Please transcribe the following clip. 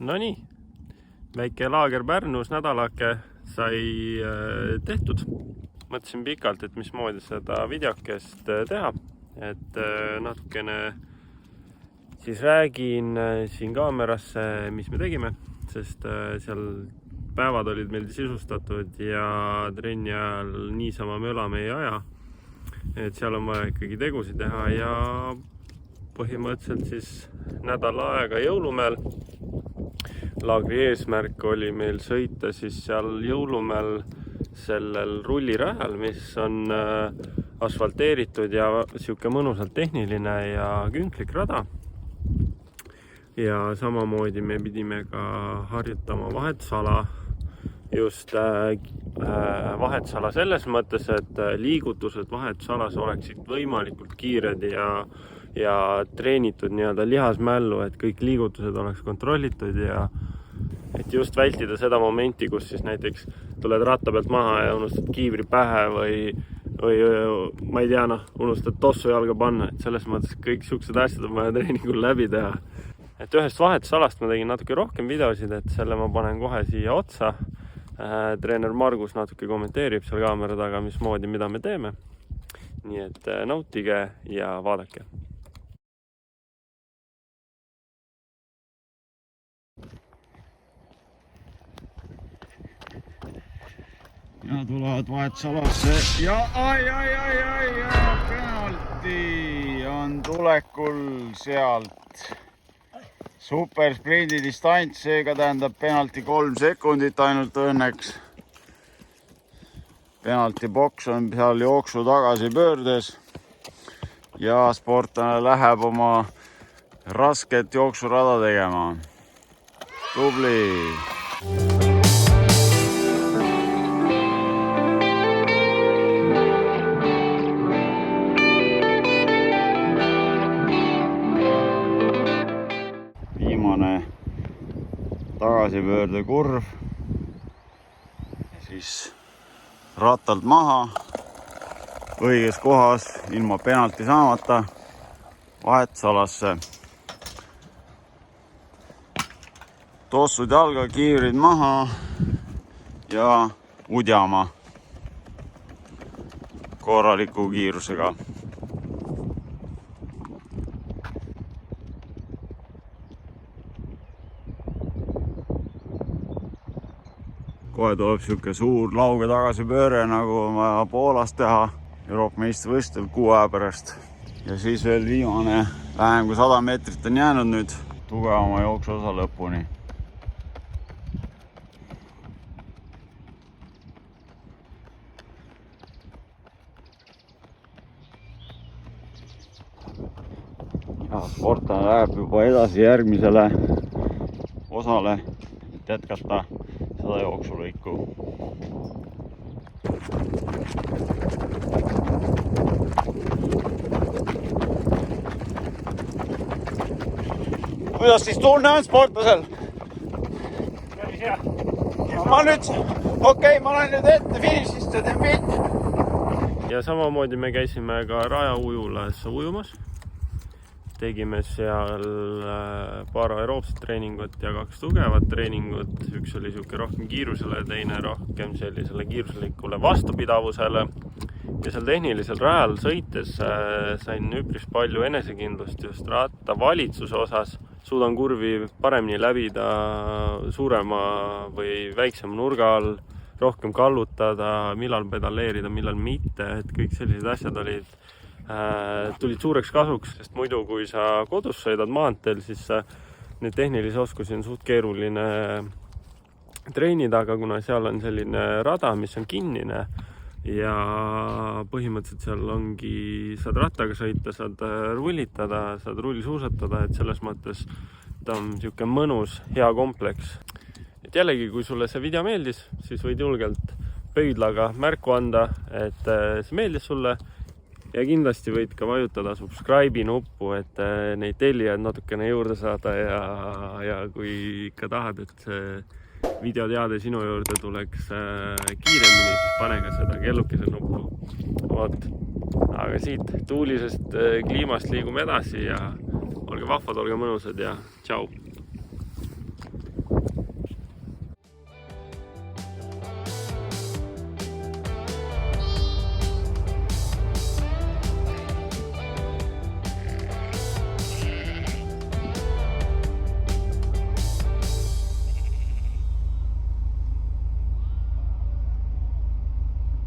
No nii, väike laager Pärnus, nädalake sai tehtud. Mõtlesin pikalt, et mismoodi seda videokest teha, et natukene siis räägin siin kaamerasse, mis me tegime, sest seal päevad olid meil sisustatud ja trenni ajal niisama möla me ei aja. Et seal on vaja ikkagi tegusid teha ja põhimõtteliselt siis nädal aega Jõulumäel. Laagri eesmärk oli meil sõita siis seal Jõulumäel sellel rullirajal, mis on asfalteeritud ja siuke mõnusalt tehniline ja künklik rada. Ja samamoodi me pidime ka harjutama vahetusala, just vahetusala selles mõttes, et liigutused vahetusalas oleksid võimalikult kiired ja treenitud nii-öelda lihasmällu, et kõik liigutused oleks kontrollitud ja et just vältida seda momenti, kus siis näiteks tuled ratta pealt maha ja unustad kiivri pähe või ma ei tea, unustad tossu jalga panna, et selles mõttes kõik siuksed asjad on vaja treeningul läbi teha. Et ühest vahetusalast ma tegin natuke rohkem videosid, et selle ma panen kohe siia otsa. Treener Margus natuke kommenteerib seal kaamera taga, mismoodi, mida me teeme. Nii et nautige ja vaadake. Ja tulevad vahetusalasse ja penalti on tulekul sealt. Super sprindi distants, seega tähendab penalti 3 sekundit ainult õnneks. Penalti boks on seal jooksu tagasi pöördes ja sportlane läheb oma rasket jooksurada tegema. Tubli! Viimane tagasipöörde kurv, siis rattalt maha, õiges kohas, ilma penalti saamata, vahetusalasse. Tossud jalga, kiivrid maha ja udjama korraliku kiirusega. Kohe tuleb siuke suur lauge tagasipööre, nagu on vaja Poolas teha Euroopa meistrivõistlustel 6 aja pärast. Ja siis veel viimane vähem kui 100 meetrit on jäänud nüüd tugevama jooksuosa lõpuni. Ja sportlane läheb juba edasi järgmisele osale, et jätkata seda jooksulõiku. Kuidas siis tunne on sportlasel? Päris hea. Ma olen nüüd ette finišist ja teen pilt. Ja samamoodi me käisime ka rajaujulas ujumas. Tegime seal paar aeroobset treeningut ja 2 tugevat treeningut. Üks oli siuke rohkem kiirusele, teine rohkem sellisele kiiruslikule vastupidavusele. Ja seal tehnilisel rajal sõites sain üpris palju enesekindlust just ratta valitsuse osas. Suudan kurvi paremini läbida suurema või väiksema nurga all, rohkem kallutada, millal pedaleerida, millal mitte, et kõik sellised asjad tulid suureks kasuks, sest muidu kui sa kodus sõidad maanteel, siis neid tehnilisi oskusi on suht keeruline treenida, aga kuna seal on selline rada, mis on kinnine ja põhimõtteliselt seal ongi, saad rattaga sõita, saad rullitada, saad rullisuusatada, et selles mõttes ta on siuke mõnus, hea kompleks. Et jällegi, kui sulle see video meeldis, siis võid julgelt pöidlaga märku anda, et see meeldis sulle. Ja kindlasti võid ka vajutada subscribe'i nuppu, et neid tellijaid natukene juurde saada ja kui ikka tahad, et see videoteade sinu juurde tuleks kiiremini, siis pane ka seda kellukese nuppu. Vot. Aga siit tuulisest kliimast liigume edasi ja olge vahvad, olge mõnusad ja tšau!